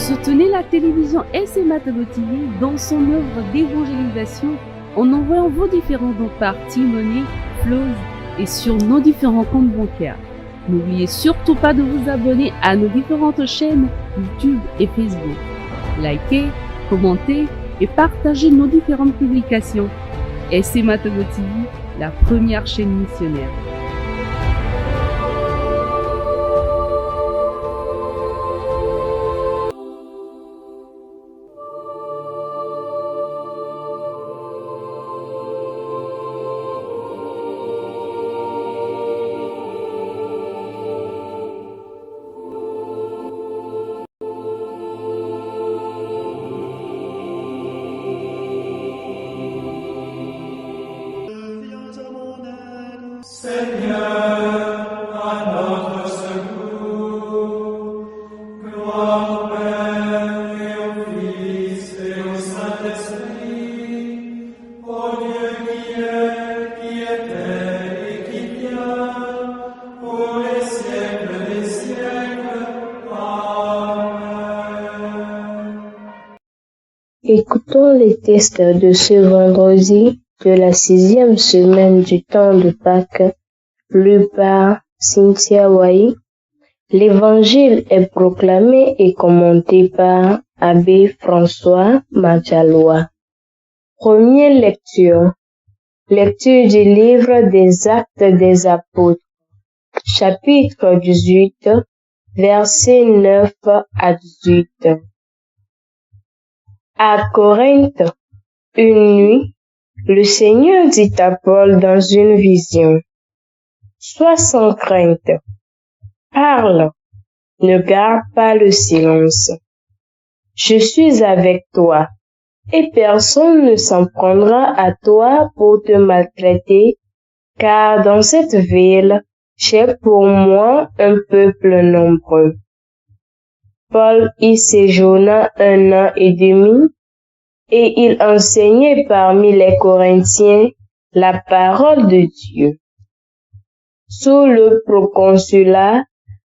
Soutenez la télévision SMA Togo TV dans son œuvre d'évangélisation en envoyant vos différents dons par T-Money, Flows et sur nos différents comptes bancaires. N'oubliez surtout pas de vous abonner à nos différentes chaînes YouTube et Facebook. Likez, commentez et partagez nos différentes publications. SMA Togo TV, la première chaîne missionnaire. Seigneur, à notre secours, gloire au Père et au Fils et au Saint-Esprit, au Dieu qui est, qui était et qui vient, pour les siècles des siècles. Amen. Écoutons les textes de ce vendredi de la 6e semaine du temps de Pâques, lu par Cynthia Wai. L'évangile est proclamé et commenté par Abbé François Majalois. Première lecture. Lecture du livre des Actes des Apôtres, chapitre 18, versets 9 à 18. À Corinthe, une nuit, le Seigneur dit à Paul dans une vision: Sois sans crainte, parle, ne garde pas le silence. Je suis avec toi, et personne ne s'en prendra à toi pour te maltraiter, car dans cette ville, j'ai pour moi un peuple nombreux. Paul y séjourna 1 an et demi, et il enseignait parmi les Corinthiens la parole de Dieu. Sous le proconsulat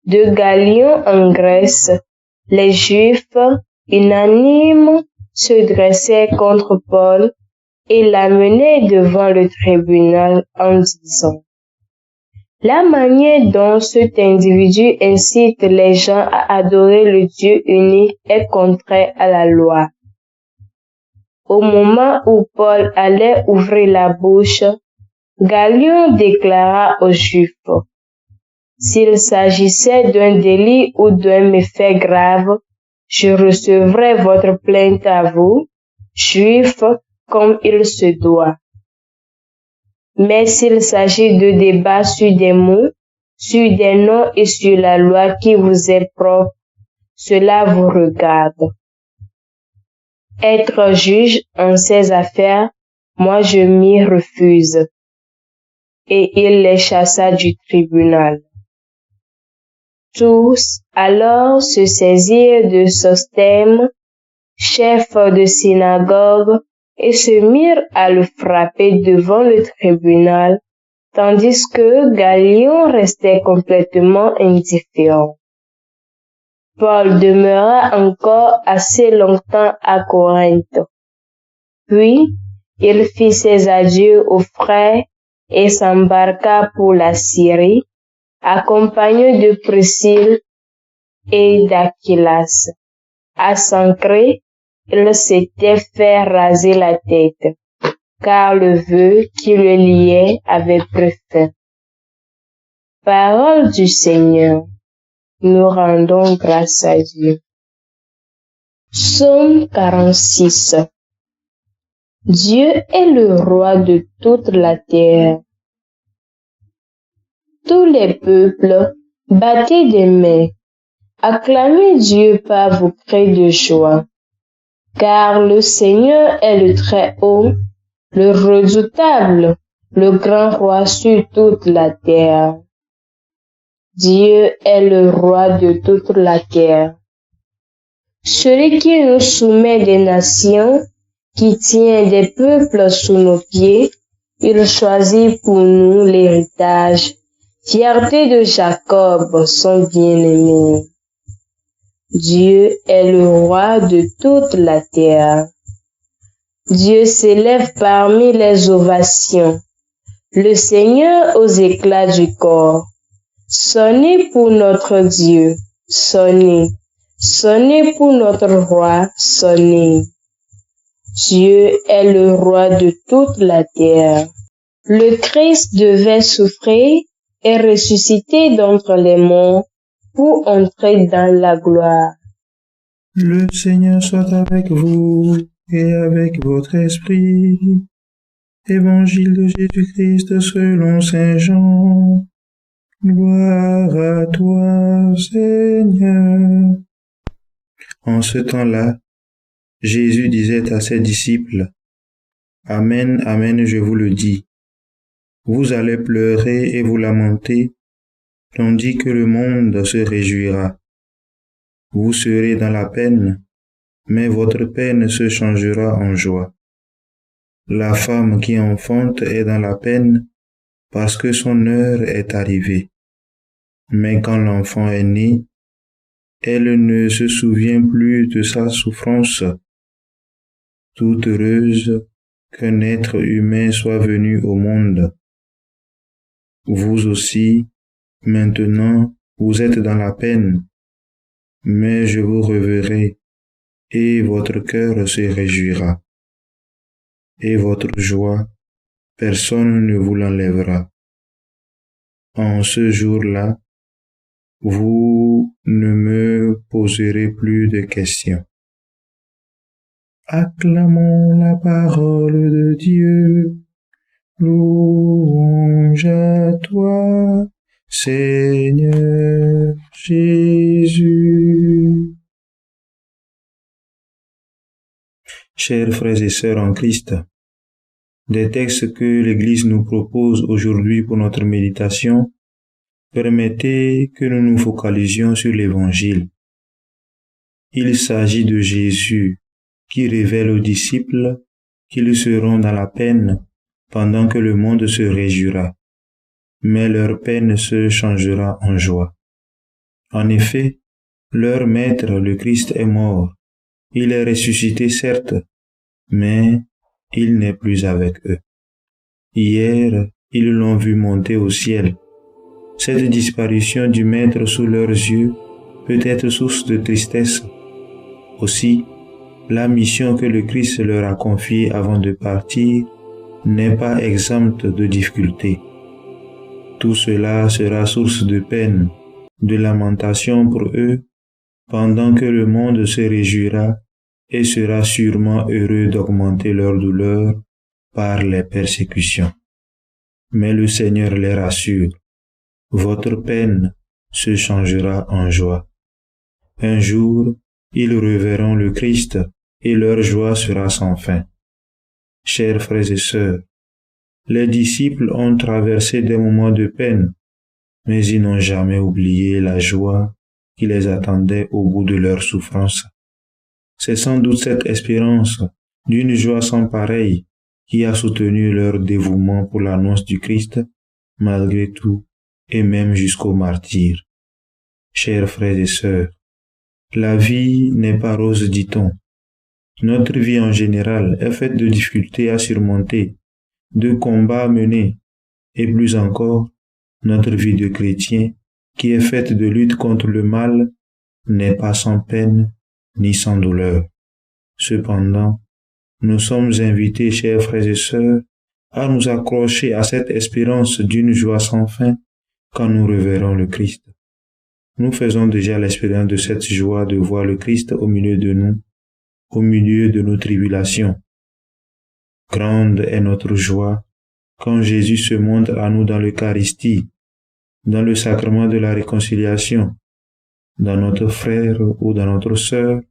de Galion en Grèce, les Juifs unanimes se dressaient contre Paul et l'amenaient devant le tribunal en disant: La manière dont cet individu incite les gens à adorer le Dieu unique est contraire à la loi. Au moment où Paul allait ouvrir la bouche, Galion déclara aux Juifs: S'il s'agissait d'un délit ou d'un méfait grave, je recevrais votre plainte à vous, Juifs, comme il se doit. Mais s'il s'agit de débats sur des mots, sur des noms et sur la loi qui vous est propre, cela vous regarde. Être juge en ces affaires, moi je m'y refuse. Et il les chassa du tribunal. Tous alors se saisirent de Sosthène, chef de synagogue, et se mirent à le frapper devant le tribunal, tandis que Galion restait complètement indifférent. Paul demeura encore assez longtemps à Corinthe. Puis, il fit ses adieux aux frères et s'embarqua pour la Syrie, accompagné de Priscille et d'Aquilas. À Sancré, il s'était fait raser la tête, car le vœu qui le liait avait pris fin. Parole du Seigneur. Nous rendons grâce à Dieu. Psaume 46. Dieu est le roi de toute la terre. Tous les peuples, battez des mains, acclamez Dieu par vos cris de joie. Car le Seigneur est le Très-Haut, le redoutable, le grand roi sur toute la terre. Dieu est le roi de toute la terre. Celui qui nous soumet des nations, qui tient des peuples sous nos pieds, il choisit pour nous l'héritage, fierté de Jacob, son bien-aimé. Dieu est le roi de toute la terre. Dieu s'élève parmi les ovations. Le Seigneur aux éclats du corps. Sonnez pour notre Dieu, sonnez. Sonnez pour notre roi, sonnez. Dieu est le roi de toute la terre. Le Christ devait souffrir et ressusciter d'entre les morts pour entrer dans la gloire. Le Seigneur soit avec vous et avec votre esprit. Évangile de Jésus-Christ selon saint Jean. Gloire à toi, Seigneur. En ce temps-là, Jésus disait à ses disciples, « Amen, amen, je vous le dis. Vous allez pleurer et vous lamenter, tandis que le monde se réjouira. Vous serez dans la peine, mais votre peine se changera en joie. La femme qui enfante est dans la peine parce que son heure est arrivée. Mais quand l'enfant est né, elle ne se souvient plus de sa souffrance. Toute heureuse qu'un être humain soit venu au monde. Vous aussi, maintenant, vous êtes dans la peine, mais je vous reverrai, et votre cœur se réjouira. Et votre joie, personne ne vous l'enlèvera. En ce jour-là, vous ne me poserez plus de questions. Acclamons la parole de Dieu. Louange à toi, Seigneur Jésus. Chers frères et sœurs en Christ, des textes que l'Église nous propose aujourd'hui pour notre méditation, permettez que nous nous focalisions sur l'Évangile. Il s'agit de Jésus qui révèle aux disciples qu'ils seront dans la peine pendant que le monde se réjouira, mais leur peine se changera en joie. En effet, leur maître, le Christ, est mort. Il est ressuscité, certes, mais il n'est plus avec eux. Hier, ils l'ont vu monter au ciel. Cette disparition du Maître sous leurs yeux peut être source de tristesse. Aussi, la mission que le Christ leur a confiée avant de partir n'est pas exempte de difficultés. Tout cela sera source de peine, de lamentation pour eux, pendant que le monde se réjouira et sera sûrement heureux d'augmenter leur douleur par les persécutions. Mais le Seigneur les rassure. Votre peine se changera en joie. Un jour, ils reverront le Christ et leur joie sera sans fin. Chers frères et sœurs, les disciples ont traversé des moments de peine, mais ils n'ont jamais oublié la joie qui les attendait au bout de leur souffrance. C'est sans doute cette espérance d'une joie sans pareille qui a soutenu leur dévouement pour l'annonce du Christ, malgré tout, et même jusqu'au martyre. Chers frères et sœurs, la vie n'est pas rose, dit-on. Notre vie en général est faite de difficultés à surmonter, de combats à mener, et plus encore, notre vie de chrétien, qui est faite de lutte contre le mal, n'est pas sans peine ni sans douleur. Cependant, nous sommes invités, chers frères et sœurs, à nous accrocher à cette espérance d'une joie sans fin quand nous reverrons le Christ. Nous faisons déjà l'expérience de cette joie de voir le Christ au milieu de nous, au milieu de nos tribulations. Grande est notre joie quand Jésus se montre à nous dans l'Eucharistie, dans le sacrement de la réconciliation, dans notre frère ou dans notre sœur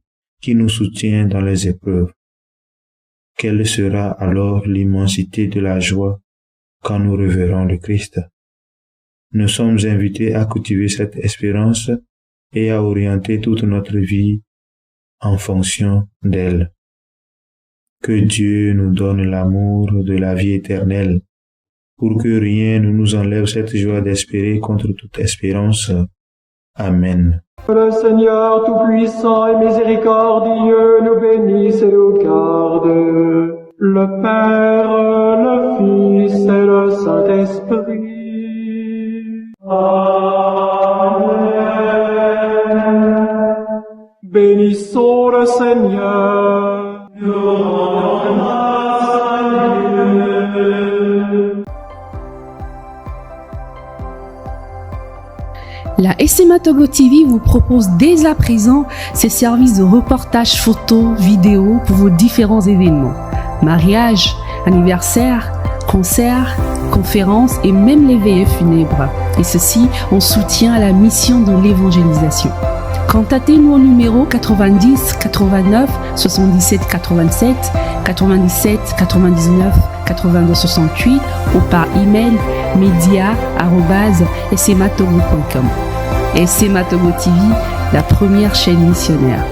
qui nous soutient dans les épreuves. Quelle sera alors l'immensité de la joie quand nous reverrons le Christ? Nous sommes invités à cultiver cette espérance et à orienter toute notre vie en fonction d'elle. Que Dieu nous donne l'amour de la vie éternelle, pour que rien ne nous enlève cette joie d'espérer contre toute espérance. Amen. Le Seigneur Tout-Puissant et Miséricordieux nous bénisse et nous garde. Le Père, le Fils et le Saint-Esprit. Amen. Bénissons le Seigneur. Nous rendons grâce à Dieu. La SMA Togo TV vous propose dès à présent ses services de reportage photo, vidéo pour vos différents événements. Mariage, anniversaire, concerts, conférences et même les veillées funèbres. Et ceci en soutien à la mission de l'évangélisation. Contactez-nous au numéro 90 89 77 87 97 99 82 68 ou par email media@smatogo.com. SMA Togo TV, la première chaîne missionnaire.